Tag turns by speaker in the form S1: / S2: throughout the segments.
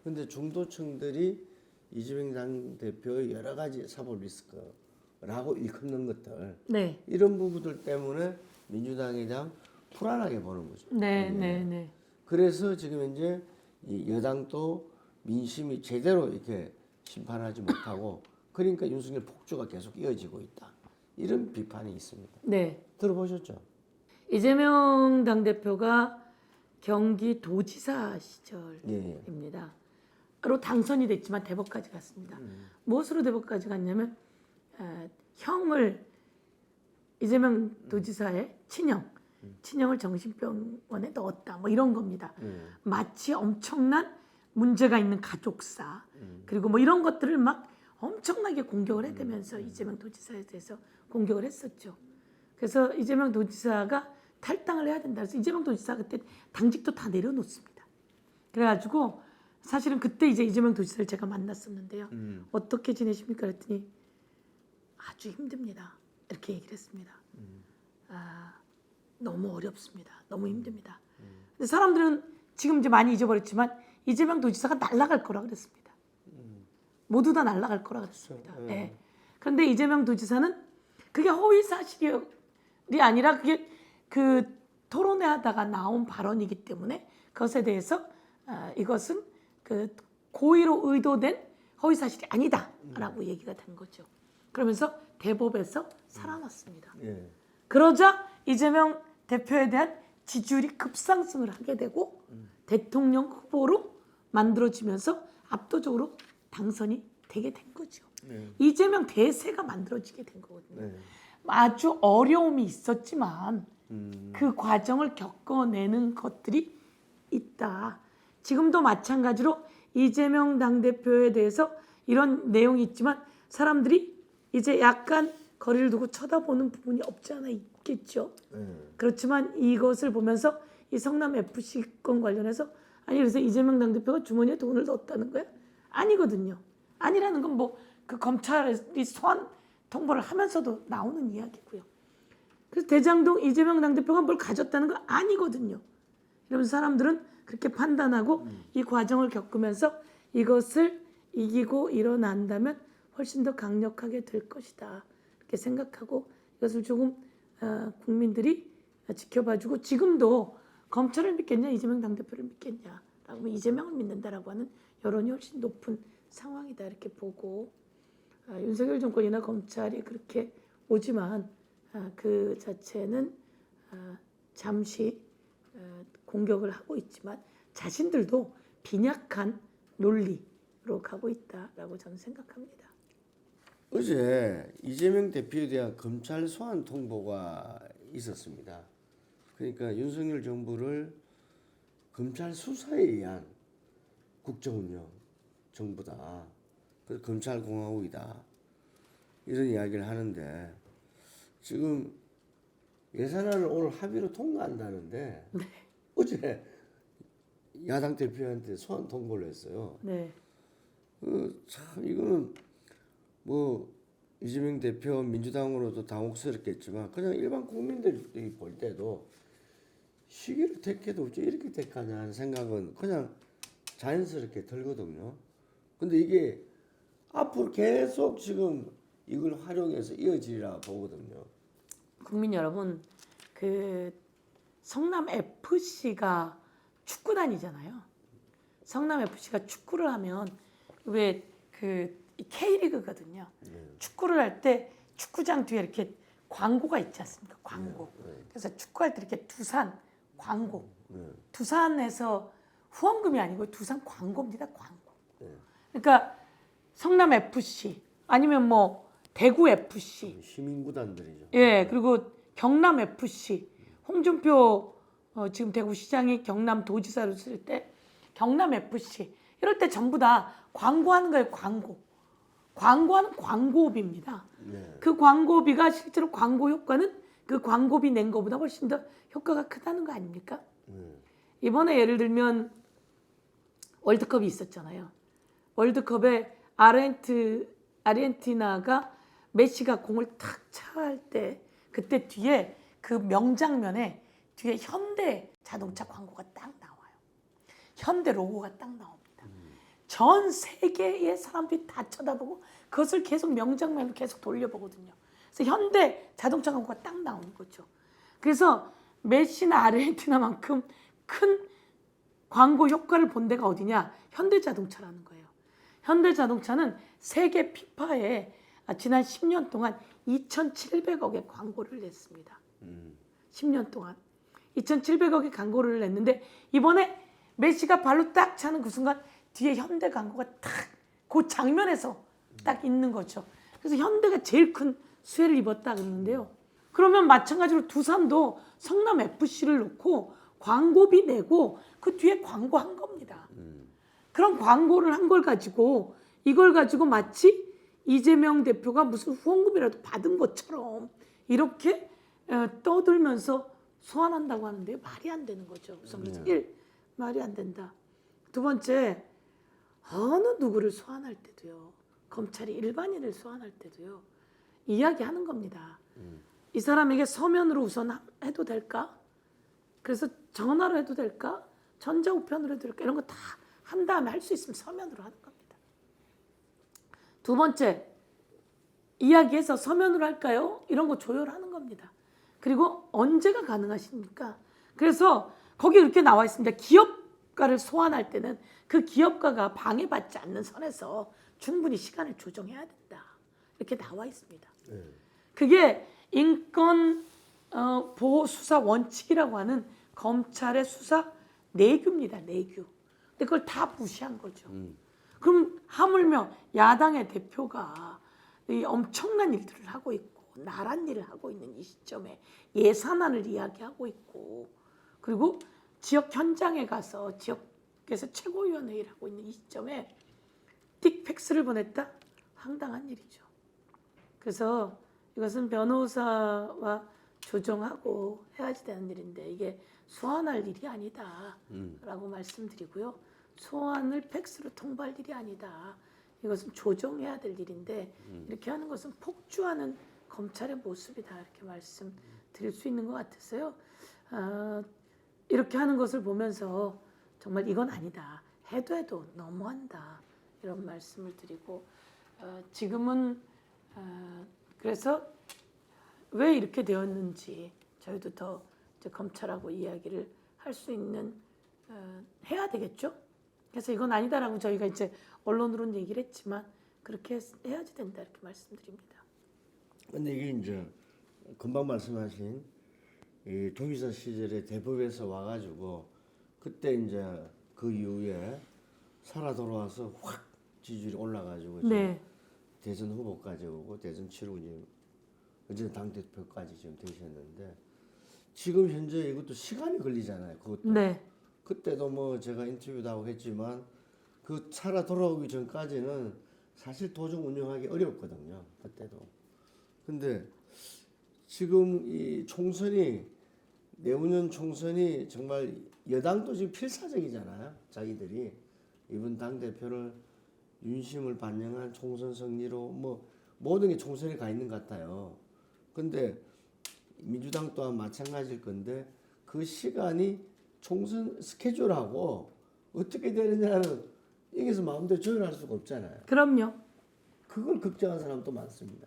S1: 근데 중도층들이 이재명 당대표의 여러 가지 사법 리스크라고 일컫는 것들
S2: 네.
S1: 이런 부분들 때문에 민주당에 대한 불안하게 보는 거죠.
S2: 네, 네, 네.
S1: 그래서 지금 현재 이 여당도 민심이 제대로 이렇게 심판하지 못하고 그러니까 윤석열 폭주가 계속 이어지고 있다. 이런 비판이 있습니다.
S2: 네.
S1: 들어보셨죠?
S2: 이재명 당대표가 경기도지사 시절입니다. 로 당선이 됐지만 대법까지 갔습니다. 무엇으로 대법까지 갔냐면 형을 이재명 도지사의 친형을 정신병원에 넣었다. 뭐 이런 겁니다. 마치 엄청난 문제가 있는 가족사 그리고 뭐 이런 것들을 막 엄청나게 공격을 해대면서 이재명 도지사에 대해서 공격을 했었죠. 그래서 이재명 도지사가 탈당을 해야 된다. 그래서 이재명 도지사 그때 당직도 다 내려놓습니다. 그래가지고 사실은 그때 이제 이재명 도지사를 제가 만났었는데요. 어떻게 지내십니까? 그랬더니 아주 힘듭니다. 이렇게 얘기를 했습니다. 너무 어렵습니다. 너무 힘듭니다. 근데 사람들은 지금 이제 많이 잊어버렸지만 이재명 도지사가 날아갈 거라 그랬습니다. 모두 다 날아갈 거라 그랬습니다. 네. 그런데 이재명 도지사는 그게 허위 사실이 아니라 그게 그 토론회 하다가 나온 발언이기 때문에 그것에 대해서 이것은 그 고의로 의도된 허위 사실이 아니다라고 얘기가 된 거죠. 그러면서 대법에서 살아났습니다. 그러자 이재명 대표에 대한 지지율이 급상승을 하게 되고 대통령 후보로 만들어지면서 압도적으로 당선이 되게 된 거죠. 이재명 대세가 만들어지게 된 거거든요. 아주 어려움이 있었지만 그 과정을 겪어내는 것들이 있다. 지금도 마찬가지로 이재명 당대표에 대해서 이런 내용이 있지만 사람들이 이제 약간 거리를 두고 쳐다보는 부분이 없지 않아 있겠죠. 그렇지만 이것을 보면서 이 성남 FC 건 관련해서 아니 그래서 이재명 당대표가 주머니에 돈을 넣었다는 거야? 아니거든요. 아니라는 건 뭐 그 검찰이 소환 통보를 하면서도 나오는 이야기고요. 그래서 대장동 이재명 당대표가 뭘 가졌다는 건 아니거든요. 이러면서 사람들은 그렇게 판단하고 이 과정을 겪으면서 이것을 이기고 일어난다면 훨씬 더 강력하게 될 것이다. 이렇게 생각하고 이것을 조금 국민들이 지켜봐주고 지금도 검찰을 믿겠냐 이재명 당대표를 믿겠냐라고 이재명을 믿는다라고 하는 여론이 훨씬 높은 상황이다 이렇게 보고 윤석열 정권이나 검찰이 그렇게 오지만 그 자체는 잠시 공격을 하고 있지만 자신들도 빈약한 논리로 가고 있다라고 저는 생각합니다.
S1: 어제 이재명 대표에 대한 검찰 소환 통보가 있었습니다. 그러니까 윤석열 정부를 검찰 수사에 의한 국정운영 정부다. 그래서 검찰공화국이다. 이런 이야기를 하는데 지금 예산안을 오늘 합의로 통과한다는데 어제 야당 대표한테 소환 통보를 했어요. 참 이거는 뭐 이재명 대표 민주당으로도 당혹스럽겠지만 그냥 일반 국민들이 볼 때도 시기를 택해도 어째 이렇게 택하냐 하는 생각은 그냥 자연스럽게 들거든요. 근데 이게 앞으로 계속 지금 이걸 활용해서 이어지리라 보거든요.
S2: 국민 여러분, 그 성남 FC가 축구단이잖아요. 성남 FC가 축구를 하면 왜 그 K리그거든요. 축구를 할 때 축구장 뒤에 이렇게 광고가 있지 않습니까? 광고. 그래서 축구할 때 이렇게 두산 광고. 두산에서 후원금이 아니고 두산 광고입니다. 광고. 그러니까 성남 FC 아니면 뭐 대구 FC
S1: 시민구단들이죠.
S2: 예, 그리고 경남 FC 홍준표 지금 대구시장이 경남도지사로 쓸 때 경남 FC 이럴 때 전부 다 광고하는 거예요. 광고하는 광고비입니다. 그 광고비가 실제로 광고 효과는 그 광고비 낸 것보다 훨씬 더 효과가 크다는 거 아닙니까? 이번에 예를 들면 월드컵이 있었잖아요. 월드컵에 아르헨티나가 메시가 공을 탁 차할 때 그때 뒤에 그 명장면에 뒤에 현대 자동차 광고가 딱 나와요. 현대 로고가 딱 나옵니다. 전 세계의 사람들이 다 쳐다보고 그것을 계속 명장면을 계속 돌려보거든요. 그래서 현대 자동차 광고가 딱 나오는 거죠. 그래서 메시나 아르헨티나만큼 큰 광고 효과를 본 데가 어디냐? 현대자동차라는 거예요. 현대자동차는 세계 피파에 지난 10년 동안 2,700억의 광고를 냈습니다. 10년 동안 2,700억의 광고를 냈는데 이번에 메시가 발로 딱 차는 그 순간 뒤에 현대 광고가 딱 그 장면에서 딱 있는 거죠. 그래서 현대가 제일 큰 수혜를 입었다 그러는데요. 그러면 마찬가지로 두산도 성남 FC를 놓고 광고비 내고 그 뒤에 광고한 겁니다. 그런 광고를 한 걸 가지고 이걸 가지고 마치 이재명 대표가 무슨 후원금이라도 받은 것처럼 이렇게 떠들면서 소환한다고 하는데 말이 안 되는 거죠. 우선 그래서 1. 말이 안 된다. 두 번째, 어느 누구를 소환할 때도요. 검찰이 일반인을 소환할 때도요. 이야기하는 겁니다. 이 사람에게 서면으로 우선 해도 될까? 그래서 전화로 해도 될까? 전자우편으로 해도 될까? 이런 거 다 한 다음에 할 수 있으면 서면으로 하는 겁니다. 두 번째, 이야기해서 서면으로 할까요? 이런 거 조율하는 겁니다. 그리고 언제가 가능하십니까? 그래서 거기 이렇게 나와 있습니다. 기업가를 소환할 때는 그 기업가가 방해받지 않는 선에서 충분히 시간을 조정해야 된다. 이렇게 나와 있습니다. 그게 인권 보호 수사 원칙이라고 하는 검찰의 수사 내규입니다. 내규. 근데 그걸 다 무시한 거죠. 그럼 하물며 야당의 대표가 이 엄청난 일들을 하고 있고 나란 일을 하고 있는 이 시점에 예산안을 이야기하고 있고 그리고 지역 현장에 가서 지역에서 최고위원회의를 하고 있는 이 시점에 띡 팩스를 보냈다? 황당한 일이죠. 그래서 이것은 변호사와 조정하고 해야지 되는 일인데 이게 소환할 일이 아니다라고 말씀드리고요. 소환을 팩스로 통보할 일이 아니다. 이것은 조정해야 될 일인데 이렇게 하는 것은 폭주하는 검찰의 모습이다. 이렇게 말씀드릴 수 있는 것 같아서요. 이렇게 하는 것을 보면서 정말 이건 아니다. 해도 너무한다. 이런 말씀을 드리고 지금은 그래서 왜 이렇게 되었는지 저희도 더 이제 검찰하고 이야기를 할 수 있는 해야 되겠죠. 그래서 이건 아니다라고 저희가 이제 언론으로는 얘기를 했지만 그렇게 해야지 된다 이렇게 말씀드립니다.
S1: 근데 이게 이제 금방 말씀하신 이 도지사 시절에 대법에서 와가지고 그때 이제 그 이후에 살아 돌아와서 확 지지율이 올라가지고
S2: 네.
S1: 대선 후보까지 오고 대선 치르고 이제 어쨌든 당 대표까지 지금 되셨는데 지금 현재 이것도 시간이 걸리잖아요. 그것도.
S2: 네.
S1: 그때도 뭐 제가 인터뷰도 하고 했지만 그 살아 돌아오기 전까지는 사실 도중 운영하기 어려웠거든요. 그때도. 근데 지금 이 총선이 내후년 총선이 정말 여당도 지금 필사적이잖아요. 자기들이 이번 당 대표를 윤심을 반영한 총선 승리로 뭐 모든 게 총선에 가 있는 것 같아요. 근데 민주당 또한 마찬가지일 건데 그 시간이 총선 스케줄하고 어떻게 되느냐는 여기서 마음대로 조율할 수가 없잖아요.
S2: 그럼요.
S1: 그걸 걱정하는 사람도 많습니다.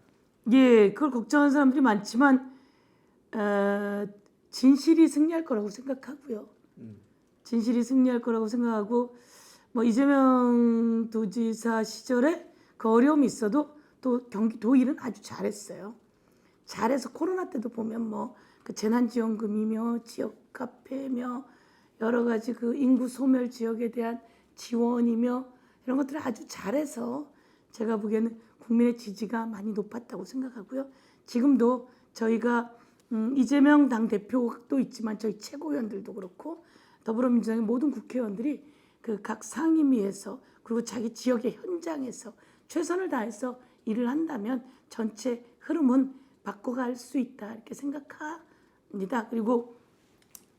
S2: 예, 그걸 걱정하는 사람들이 많지만 진실이 승리할 거라고 생각하고요. 진실이 승리할 거라고 생각하고 뭐 이재명 도지사 시절에 그 어려움이 있어도 또 경기도 일은 아주 잘했어요. 잘해서 코로나 때도 보면 뭐 그 재난지원금이며 지역 카페며 여러 가지 그 인구 소멸 지역에 대한 지원이며 이런 것들을 아주 잘해서 제가 보기에는 국민의 지지가 많이 높았다고 생각하고요. 지금도 저희가 이재명 당 대표도 있지만 저희 최고위원들도 그렇고 더불어민주당의 모든 국회의원들이 그 각 상임위에서 그리고 자기 지역의 현장에서 최선을 다해서 일을 한다면 전체 흐름은 바꿔갈 수 있다 이렇게 생각합니다. 그리고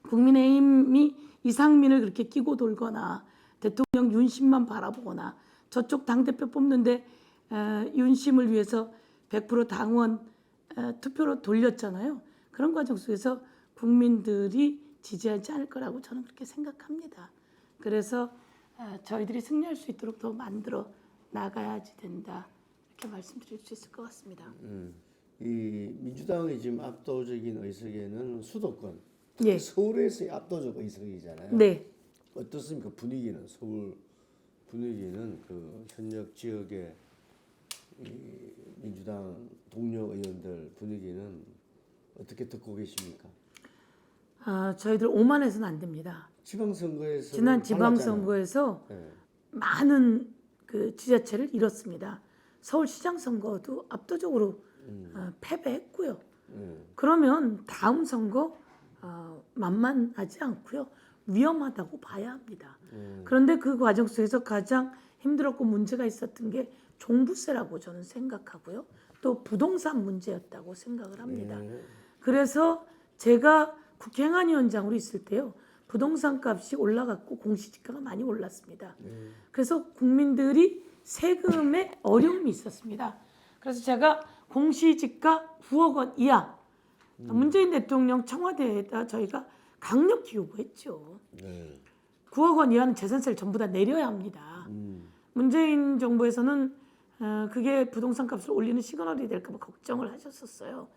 S2: 국민의힘이 이상민을 그렇게 끼고 돌거나 대통령 윤심만 바라보거나 저쪽 당대표 뽑는데 윤심을 위해서 100% 당원 투표로 돌렸잖아요. 그런 과정 속에서 국민들이 지지하지 않을 거라고 저는 그렇게 생각합니다. 그래서 저희들이 승리할 수 있도록 더 만들어 나가야지 된다 이렇게 말씀드릴 수 있을 것 같습니다.
S1: 이 민주당의 지금 압도적인 의석에는 수도권,
S2: 예.
S1: 서울에서의 압도적 의석이잖아요.
S2: 네.
S1: 어떻습니까? 분위기는 서울 분위기는 그 현역 지역의 이 민주당 동료 의원들 분위기는 어떻게 듣고 계십니까?
S2: 저희들 오만해서는 안 됩니다.
S1: 지방선거에서
S2: 지난 지방선거에서 많은 그 지자체를 잃었습니다. 서울시장 선거도 압도적으로 패배했고요. 그러면 다음 선거 만만하지 않고요. 위험하다고 봐야 합니다. 그런데 그 과정 속에서 가장 힘들었고 문제가 있었던 게 종부세라고 저는 생각하고요. 또 부동산 문제였다고 생각을 합니다. 그래서 제가 국회 행안위원장으로 있을 때요. 부동산 값이 올라갔고 공시지가가 많이 올랐습니다. 그래서 국민들이 세금에 어려움이 있었습니다. 그래서 제가 공시지가 9억 원 이하 문재인 대통령 청와대에다 저희가 강력히 요구했죠. 9억 원 이하는 재산세를 전부 다 내려야 합니다. 문재인 정부에서는 그게 부동산 값을 올리는 시그널이 될까 봐 걱정을 하셨었어요.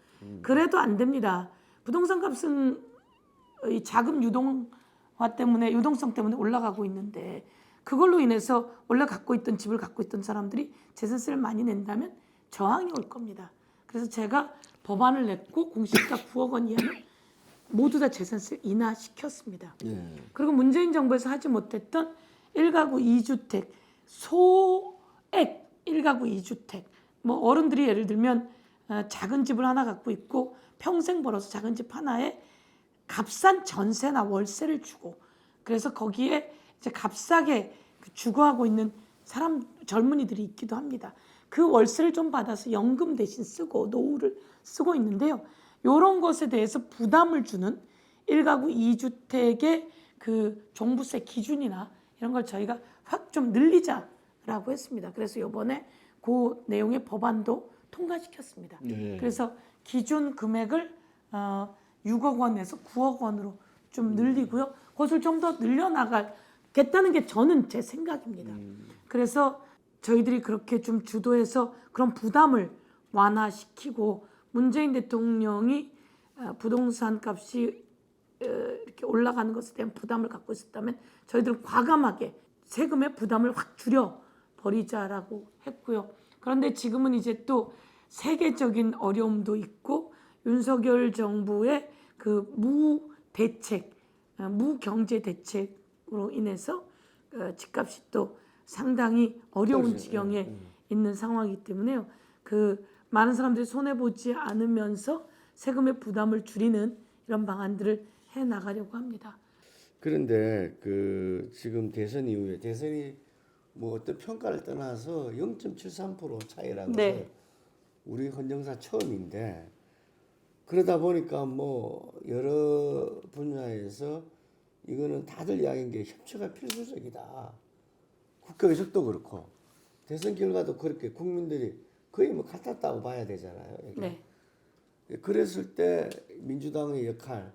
S2: 그래도 안 됩니다. 부동산 값은 이 자금 유동성 때문에 올라가고 있는데 그걸로 인해서 원래 갖고 있던 집을 갖고 있던 사람들이 재산세를 많이 낸다면 저항이 올 겁니다. 그래서 제가 법안을 냈고 공시지가 9억 원 이하는 모두 다 재산세 인하시켰습니다. 그리고 문재인 정부에서 하지 못했던 1가구 2주택 소액 1가구 2주택 뭐 어른들이 예를 들면 작은 집을 하나 갖고 있고 평생 벌어서 작은 집 하나에 값싼 전세나 월세를 주고 그래서 거기에 이제 값싸게 주거하고 있는 사람 젊은이들이 있기도 합니다. 그 월세를 좀 받아서 연금 대신 쓰고 노후를 쓰고 있는데요. 이런 것에 대해서 부담을 주는 1가구 2주택의 그 종부세 기준이나 이런 걸 저희가 확 좀 늘리자라고 했습니다. 그래서 이번에 그 내용의 법안도 통과시켰습니다. 그래서 기준 금액을 6억 원에서 9억 원으로 좀 늘리고요. 그것을 좀 더 늘려나가겠다는 게 저는 제 생각입니다. 그래서 저희들이 그렇게 좀 주도해서 그런 부담을 완화시키고 문재인 대통령이 부동산 값이 이렇게 올라가는 것에 대한 부담을 갖고 있었다면 저희들은 과감하게 세금의 부담을 확 줄여버리자라고 했고요. 그런데 지금은 이제 또 세계적인 어려움도 있고 윤석열 정부의 그 무대책, 무경제 대책으로 인해서 집값이 또 상당히 어려운 지경에 있는 상황이기 때문에요. 그 많은 사람들이 손해 보지 않으면서 세금의 부담을 줄이는 이런 방안들을 해 나가려고 합니다.
S1: 그런데 그 지금 대선 이후에 대선이 뭐 어떤 평가를 떠나서 0.73% 차이라는 것은 우리 헌정사 처음인데 그러다 보니까 뭐 여러 분야에서 이거는 다들 이야기한 게 협치가 필수적이다. 국회 의석도 그렇고 대선 결과도 그렇게 국민들이 거의 뭐 같았다고 봐야 되잖아요.
S2: 네.
S1: 그랬을 때 민주당의 역할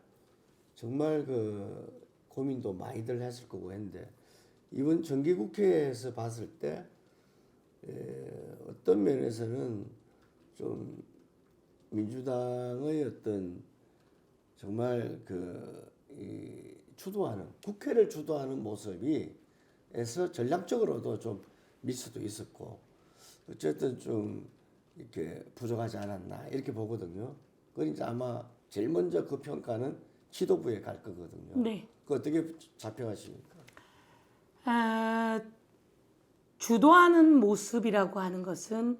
S1: 정말 그 고민도 많이들 했을 거고 했는데 이번 정기국회에서 봤을 때 어떤 면에서는 좀 민주당의 어떤 정말 이 주도하는 국회를 주도하는 모습이에서 전략적으로도 좀 미스도 있었고 어쨌든 좀 이렇게 부족하지 않았나 이렇게 보거든요. 그러니까 아마 제일 먼저 그 평가는 지도부에 갈 거거든요.
S2: 네.
S1: 그 어떻게 잡혀가십니까?
S2: 주도하는 모습이라고 하는 것은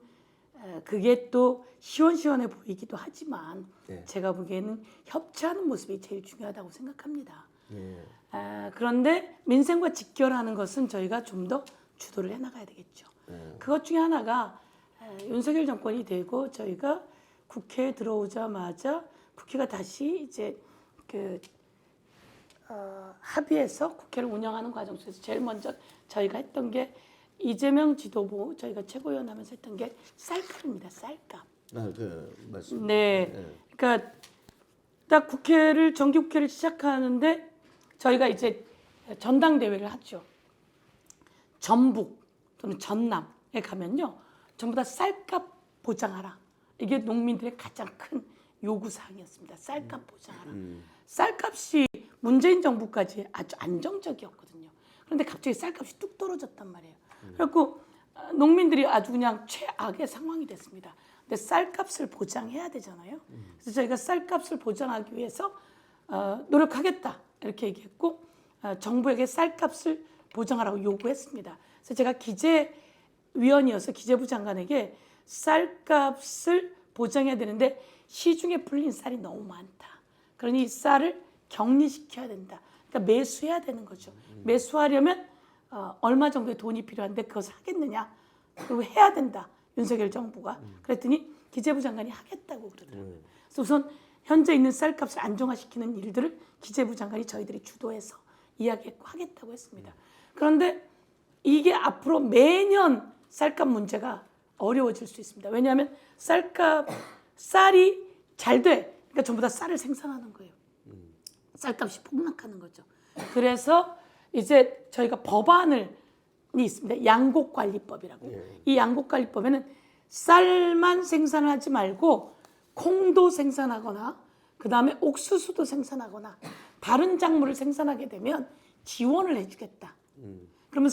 S2: 그게 또 시원시원해 보이기도 하지만 제가 보기에는 협치하는 모습이 제일 중요하다고 생각합니다. 그런데 민생과 직결하는 것은 저희가 좀 더 주도를 해나가야 되겠죠. 그것 중에 하나가 윤석열 정권이 되고 저희가 국회에 들어오자마자 국회가 다시 이제 합의해서 국회를 운영하는 과정 속에서 제일 먼저 저희가 했던 게 이재명 지도부 저희가 최고위원 하면서 했던 게 쌀값입니다. 쌀값.
S1: 맞습니다.
S2: 네. 그러니까 딱 정기국회를 시작하는데 저희가 이제 전당대회를 하죠. 전북 또는 전남에 가면요, 전부 다 쌀값 보장하라. 이게 농민들의 가장 큰 요구 사항이었습니다. 쌀값 보장하라. 쌀값이 문재인 정부까지 아주 안정적이었거든요. 그런데 갑자기 쌀값이 뚝 떨어졌단 말이에요. 그래갖고 농민들이 아주 그냥 최악의 상황이 됐습니다. 근데 쌀값을 보장해야 되잖아요. 그래서 저희가 쌀값을 보장하기 위해서 노력하겠다 이렇게 얘기했고, 정부에게 쌀값을 보장하라고 요구했습니다. 그래서 제가 기재위원이어서 기재부 장관에게 쌀값을 보장해야 되는데 시중에 풀린 쌀이 너무 많다. 그러니 이 쌀을 격리시켜야 된다. 그러니까 매수해야 되는 거죠. 매수하려면 얼마 정도의 돈이 필요한데 그것을 하겠느냐. 그리고 해야 된다. 윤석열 정부가. 그랬더니 기재부 장관이 하겠다고 그러더라고요. 그래서 우선 현재 있는 쌀값을 안정화시키는 일들을 기재부 장관이 저희들이 주도해서 이야기했고 하겠다고 했습니다. 그런데 이게 앞으로 매년 쌀값 문제가 어려워질 수 있습니다. 왜냐하면 쌀이 잘 돼. 그러니까 전부 다 쌀을 생산하는 거예요. 쌀값이 폭락하는 거죠. 그래서 이제 저희가 법안이 있습니다. 양곡관리법이라고. 이 양곡관리법에는 쌀만 생산하지 말고 콩도 생산하거나 그 다음에 옥수수도 생산하거나 다른 작물을 생산하게 되면 지원을 해주겠다. 그러면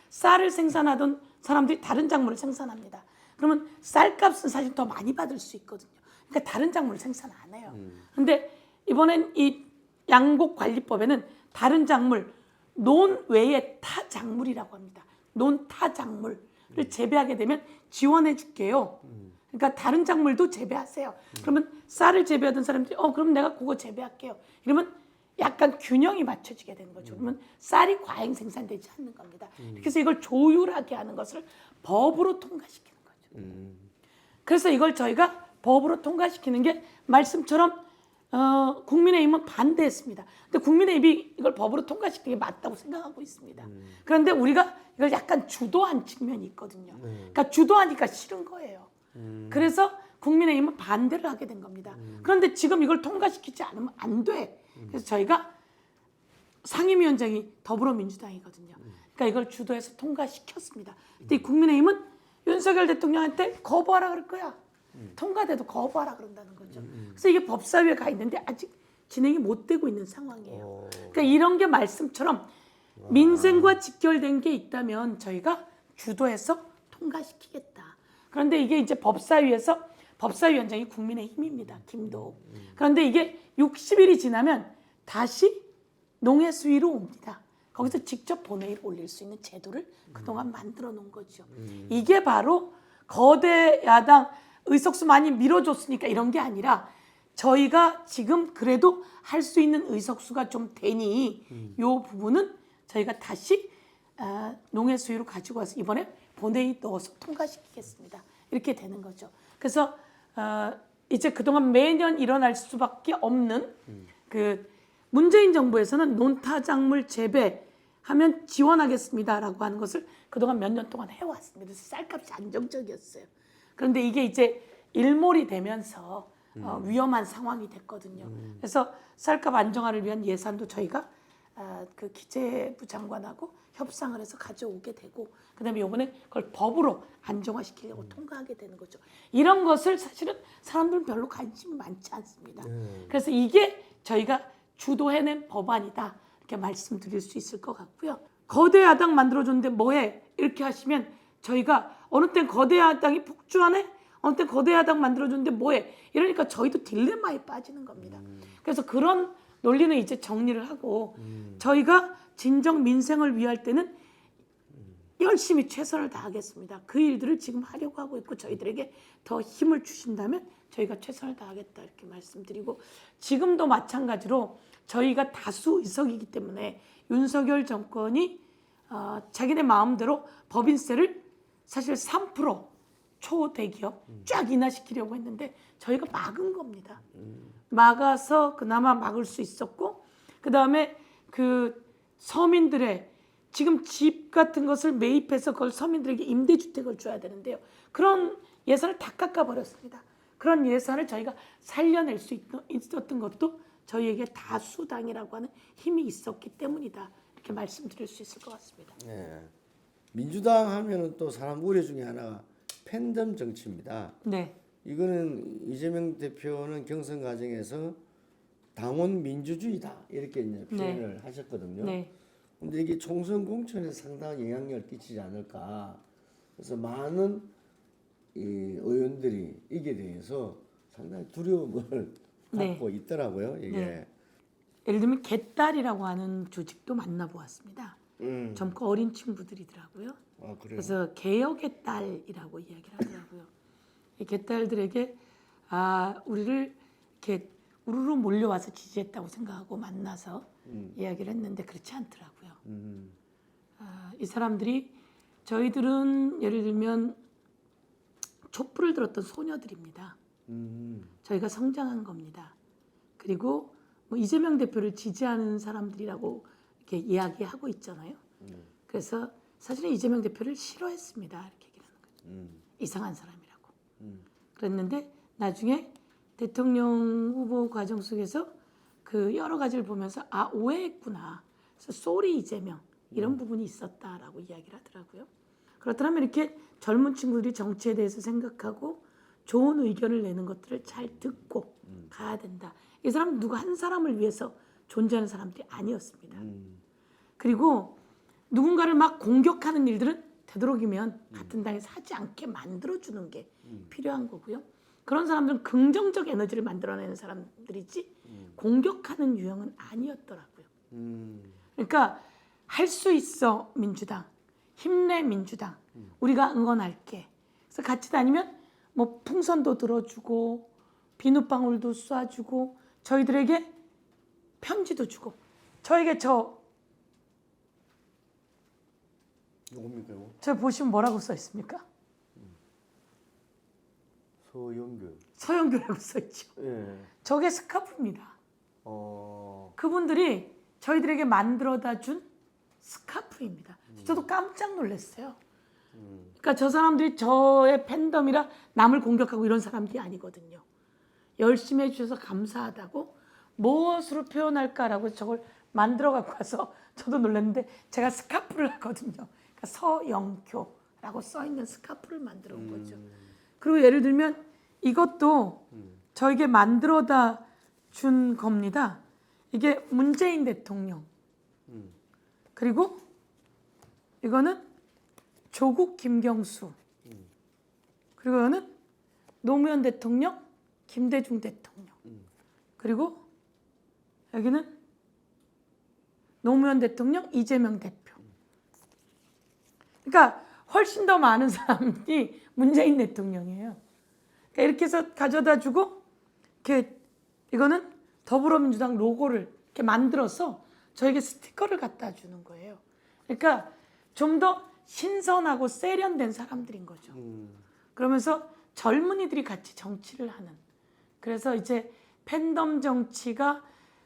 S2: 쌀을 생산하던 사람들이 다른 작물을 생산합니다. 그러면 쌀값은 사실 더 많이 받을 수 있거든요. 그러니까 다른 작물을 생산 안 해요. 그런데 이번엔 이 양곡관리법에는 다른 작물, 논 외에 타 작물이라고 합니다. 논 타 작물을 재배하게 되면 지원해 줄게요. 그러니까 다른 작물도 재배하세요. 그러면 쌀을 재배하던 사람들이 그럼 내가 그거 재배할게요. 이러면 약간 균형이 맞춰지게 되는 거죠. 그러면 쌀이 과잉 생산되지 않는 겁니다. 그래서 이걸 조율하게 하는 것을 법으로 통과시키는 거죠. 그래서 이걸 저희가 법으로 통과시키는 게 말씀처럼 국민의힘은 반대했습니다. 근데 국민의힘이 이걸 법으로 통과시키는 게 맞다고 생각하고 있습니다. 그런데 우리가 이걸 약간 주도한 측면이 있거든요. 그러니까 주도하니까 싫은 거예요. 그래서 국민의힘은 반대를 하게 된 겁니다. 그런데 지금 이걸 통과시키지 않으면 안 돼. 그래서 저희가 상임위원장이 더불어민주당이거든요. 그러니까 이걸 주도해서 통과시켰습니다. 근데 국민의힘은 윤석열 대통령한테 거부하라 그럴 거야. 통과돼도 거부하라 그런다는 거죠. 그래서 이게 법사위에 가 있는데 아직 진행이 못 되고 있는 상황이에요. 그러니까 이런 게 말씀처럼 민생과 직결된 게 있다면 저희가 주도해서 통과시키겠다. 그런데 이게 이제 법사위에서 법사위원장이 국민의힘입니다. 김도우. 그런데 이게 60일이 지나면 다시 농해수위로 옵니다. 거기서 직접 본회의로 올릴 수 있는 제도를 그동안 만들어 놓은 거죠. 이게 바로 거대 야당 의석수 많이 밀어줬으니까 이런 게 아니라 저희가 지금 그래도 할 수 있는 의석수가 좀 되니 이 부분은 저희가 다시 농해수위로 가지고 와서 이번에 본회의 넣어서 통과시키겠습니다. 이렇게 되는 거죠. 그래서 이제 그동안 매년 일어날 수밖에 없는 그 문재인 정부에서는 논타작물 재배하면 지원하겠습니다라고 하는 것을 그동안 몇 년 동안 해왔습니다. 그래서 쌀값이 안정적이었어요. 그런데 이게 이제 일몰이 되면서 위험한 상황이 됐거든요. 그래서 쌀값 안정화를 위한 예산도 저희가 그 기재부 장관하고 협상을 해서 가져오게 되고 그다음에 이번에 그걸 법으로 안정화시키려고 통과하게 되는 거죠. 이런 것을 사실은 사람들은 별로 관심이 많지 않습니다. 그래서 이게 저희가 주도해낸 법안이다 이렇게 말씀드릴 수 있을 것 같고요. 거대 야당 만들어줬는데 뭐해? 이렇게 하시면 저희가 어느 땐 거대 야당이 폭주하네? 어느 땐 거대 야당 만들어줬는데 뭐해? 이러니까 저희도 딜레마에 빠지는 겁니다. 그래서 그런 논리는 이제 정리를 하고 저희가 진정 민생을 위할 때는 열심히 최선을 다하겠습니다. 그 일들을 지금 하려고 하고 있고 저희들에게 더 힘을 주신다면 저희가 최선을 다하겠다 이렇게 말씀드리고 지금도 마찬가지로 저희가 다수 의석이기 때문에 윤석열 정권이 자기네 마음대로 법인세를 사실 3% 초대기업 쫙 인하시키려고 했는데 저희가 막은 겁니다. 막아서 그나마 막을 수 있었고 그다음에 그 서민들의 지금 집 같은 것을 매입해서 그걸 서민들에게 임대주택을 줘야 되는데요. 그런 예산을 다 깎아버렸습니다. 그런 예산을 저희가 살려낼 수 있었던 것도 저희에게 다수당이라고 하는 힘이 있었기 때문이다. 이렇게 말씀드릴 수 있을 것 같습니다.
S1: 네. 민주당 하면은 또 사람 우려 중에 하나가 팬덤 정치입니다.
S2: 네,
S1: 이거는 이재명 대표는 경선 과정에서 당원 민주주의다 이렇게 이제 표현을 하셨거든요.
S2: 네,
S1: 근데 이게 총선 공천에 상당한 영향력을 끼치지 않을까. 그래서 많은 이 의원들이 이게 대해서 상당히 두려움을
S2: 네.
S1: 갖고 있더라고요. 이게.
S2: 네. 예를 들면 개딸이라고 하는 조직도 만나보았습니다. 젊고 어린 친구들이더라고요.
S1: 아 그래요.
S2: 그래서 개혁의 딸이라고 이야기를 하더라고요. 이 개딸들에게 우리를 이렇게 우르르 몰려와서 지지했다고 생각하고 만나서 이야기를 했는데 그렇지 않더라고요. 이 사람들이 저희들은 예를 들면 촛불을 들었던 소녀들입니다. 저희가 성장한 겁니다. 그리고 뭐 이재명 대표를 지지하는 사람들이라고 이렇게 이야기하고 있잖아요. 그래서 사실은 이재명 대표를 싫어했습니다. 이렇게 얘기하는 거죠. 이상한 사람이라고. 그랬는데 나중에 대통령 후보 과정 속에서 그 여러 가지를 보면서 오해했구나. 그래서 쏘리 이재명 이런 부분이 있었다라고 이야기를 하더라고요. 그렇다면 이렇게 젊은 친구들이 정치에 대해서 생각하고 좋은 의견을 내는 것들을 잘 듣고 가야 된다. 이 사람은 누구 한 사람을 위해서 존재하는 사람들이 아니었습니다. 그리고 누군가를 막 공격하는 일들은 되도록이면 같은 당에서 하지 않게 만들어주는 게 필요한 거고요. 그런 사람들은 긍정적 에너지를 만들어내는 사람들이지 공격하는 유형은 아니었더라고요. 그러니까 할 수 있어 민주당, 힘내 민주당, 우리가 응원할게. 그래서 같이 다니면 뭐 풍선도 들어주고 비눗방울도 쏴주고 저희들에게 편지도 주고 저에게
S1: 누굽니까 이거?
S2: 저 보시면 뭐라고 써 있습니까?
S1: 서영교.
S2: 서영교라고 써 있죠.
S1: 예.
S2: 저게 스카프입니다.
S1: 어.
S2: 그분들이 저희들에게 만들어다 준 스카프입니다. 저도 깜짝 놀랐어요. 그러니까 저 사람들이 저의 팬덤이라 남을 공격하고 이런 사람들이 아니거든요. 열심히 해주셔서 감사하다고 무엇으로 표현할까라고 저걸 만들어 갖고 와서 저도 놀랐는데 제가 스카프를 하거든요. 그러니까 서영교라고 써 있는 스카프를 만들어 온 거죠. 그리고 예를 들면 이것도 저에게 만들어다 준 겁니다. 이게 문재인 대통령. 그리고 이거는 조국 김경수. 그리고 이거는 노무현 대통령, 김대중 대통령. 그리고 여기는 노무현 대통령, 이재명 대표. 그러니까 훨씬 더 많은 사람이 문재인 대통령이에요. 그러니까 이렇게 해서 가져다 주고 이렇게 이거는 더불어민주당 로고를 이렇게 만들어서 저에게 스티커를 갖다 주는 거예요. 그러니까 좀 더 신선하고 세련된 사람들인 거죠. 그러면서 젊은이들이 같이 정치를 하는. 그래서 이제 팬덤 정치가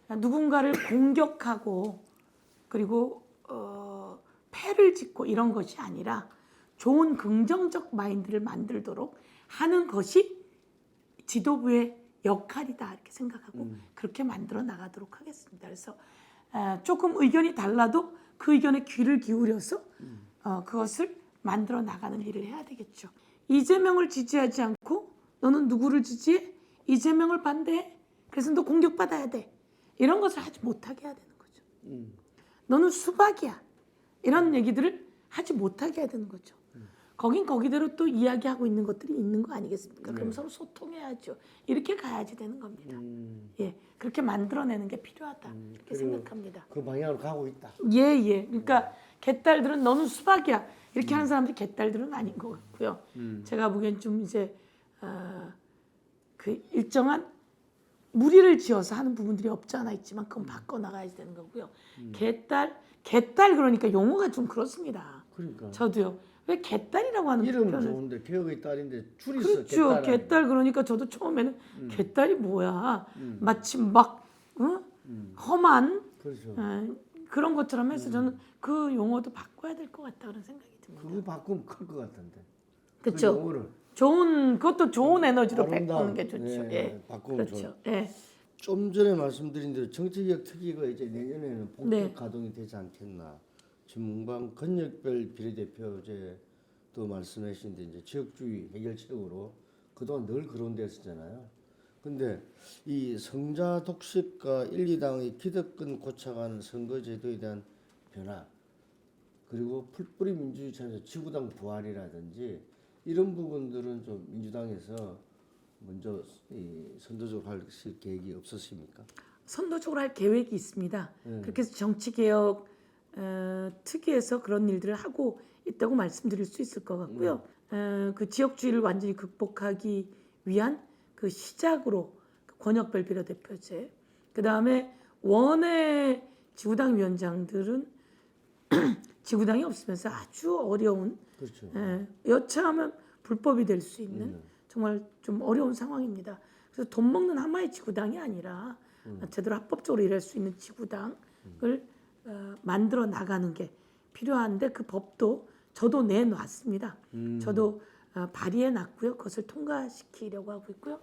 S2: 누군가를 공격하고 그리고 패를 짓고 이런 것이 아니라 좋은 긍정적 마인드를 만들도록 하는 것이 지도부의 역할이다 이렇게 생각하고 그렇게 만들어 나가도록 하겠습니다. 그래서 조금 의견이 달라도 그 의견에 귀를 기울여서 그것을 만들어 나가는 일을 해야 되겠죠. 이재명을 지지하지 않고 너는 누구를 지지해? 이재명을 반대해? 그래서 너 공격받아야 돼. 이런 것을 하지 못하게 해야 되는 거죠. 너는 수박이야. 이런 얘기들을 하지 못하게 해야 되는 거죠. 거긴 거기대로 또 이야기하고 있는 것들이 있는 거 아니겠습니까? 그럼 서로 소통해야죠. 이렇게 가야지 되는 겁니다. 예, 그렇게 만들어내는 게 필요하다 이렇게 생각합니다.
S1: 그 방향으로 가고 있다.
S2: 예. 그러니까 개딸들은 너는 수박이야 이렇게 하는 사람들이 개딸들은 아닌 것 같고요. 제가 보기엔 좀 이제 그 일정한 무리를 지어서 하는 부분들이 없지 않아 있지만 그건 바꿔 나가야 되는 거고요. 개딸 그러니까 용어가 좀 그렇습니다.
S1: 그러니까.
S2: 저도요. 왜 개딸이라고 하는
S1: 이름은
S2: 표현을
S1: 좋은데 개혁의 딸인데 줄이 있어.
S2: 그렇죠. 개딸 그러니까 저도 처음에는 개딸이 뭐야? 마치 막 험한
S1: 그렇죠.
S2: 그런 것처럼 해서 저는 그 용어도 바꿔야 될 것 같다 그런 생각이 듭니다.
S1: 그거 바꾸면 클 것 같은데.
S2: 그렇죠.
S1: 그 용어를
S2: 좋은 그것도 좋은 에너지로
S1: 아름다운,
S2: 바꾸는 게 좋죠.
S1: 예,
S2: 예.
S1: 바꾸면
S2: 그렇죠. 예.
S1: 좀 전에 말씀드린 대로 정치개혁 특위가 이제 내년에는 본격
S2: 네.
S1: 가동이 되지 않겠나. 지금 문방 권역별 비례대표제도 말씀하신데 이제 지역주의 해결책으로 그동안 늘 거론됐었잖아요. 근데 이 성자 독식과 1, 2당의 기득권 고착한 선거제도에 대한 변화, 그리고 풀뿌리 민주주의 차원에서 지구당 부활이라든지 이런 부분들은 좀 민주당에서 먼저 선도적으로 할 계획이 없으십니까?
S2: 선도적으로 할 계획이 있습니다. 그렇게 해서 정치개혁 특위에서 그런 일들을 하고 있다고 말씀드릴 수 있을 것 같고요. 그 지역주의를 완전히 극복하기 위한 그 시작으로 그 권역별 비례대표제, 그 다음에 원외 지구당 위원장들은 지구당이 없으면서 아주 어려운,
S1: 그렇죠.
S2: 여차하면 불법이 될 수 있는 정말 좀 어려운 상황입니다. 그래서 돈 먹는 하나의 지구당이 아니라 제대로 합법적으로 일할 수 있는 지구당을 만들어 나가는 게 필요한데, 그 법도 저도 내놨습니다. 저도 발의해 놨고요. 그것을 통과시키려고 하고 있고요.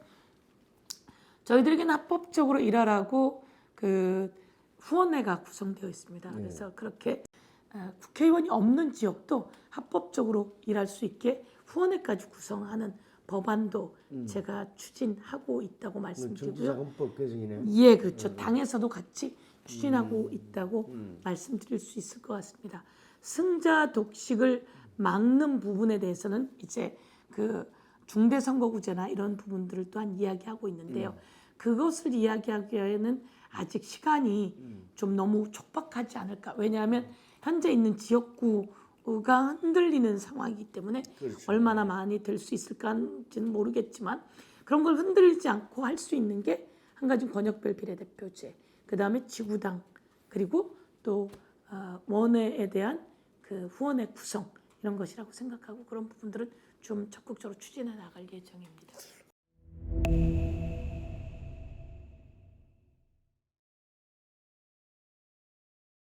S2: 저희들에게는 합법적으로 일하라고 그 후원회가 구성되어 있습니다. 그래서 그렇게 국회의원이 없는 지역도 합법적으로 일할 수 있게 후원회까지 구성하는 법안도 제가 추진하고 있다고 말씀드리고요.
S1: 정치자금법 개정이네요.
S2: 예, 그렇죠. 당에서도 같이 추진하고 있다고 말씀드릴 수 있을 것 같습니다. 승자 독식을 막는 부분에 대해서는 이제 그 중대선거구제나 이런 부분들을 또한 이야기하고 있는데요. 그것을 이야기하기에는 아직 시간이 좀 너무 촉박하지 않을까. 왜냐하면 현재 있는 지역구가 흔들리는 상황이기 때문에
S1: 그렇죠.
S2: 얼마나 많이 될 수 있을까는 모르겠지만, 그런 걸 흔들리지 않고 할 수 있는 게 한 가지 권역별 비례대표제, 그 다음에 지구당, 그리고 또 원외에 대한 그 후원의 구성, 이런 것이라고 생각하고 그런 부분들은 좀 적극적으로 추진해 나갈 예정입니다.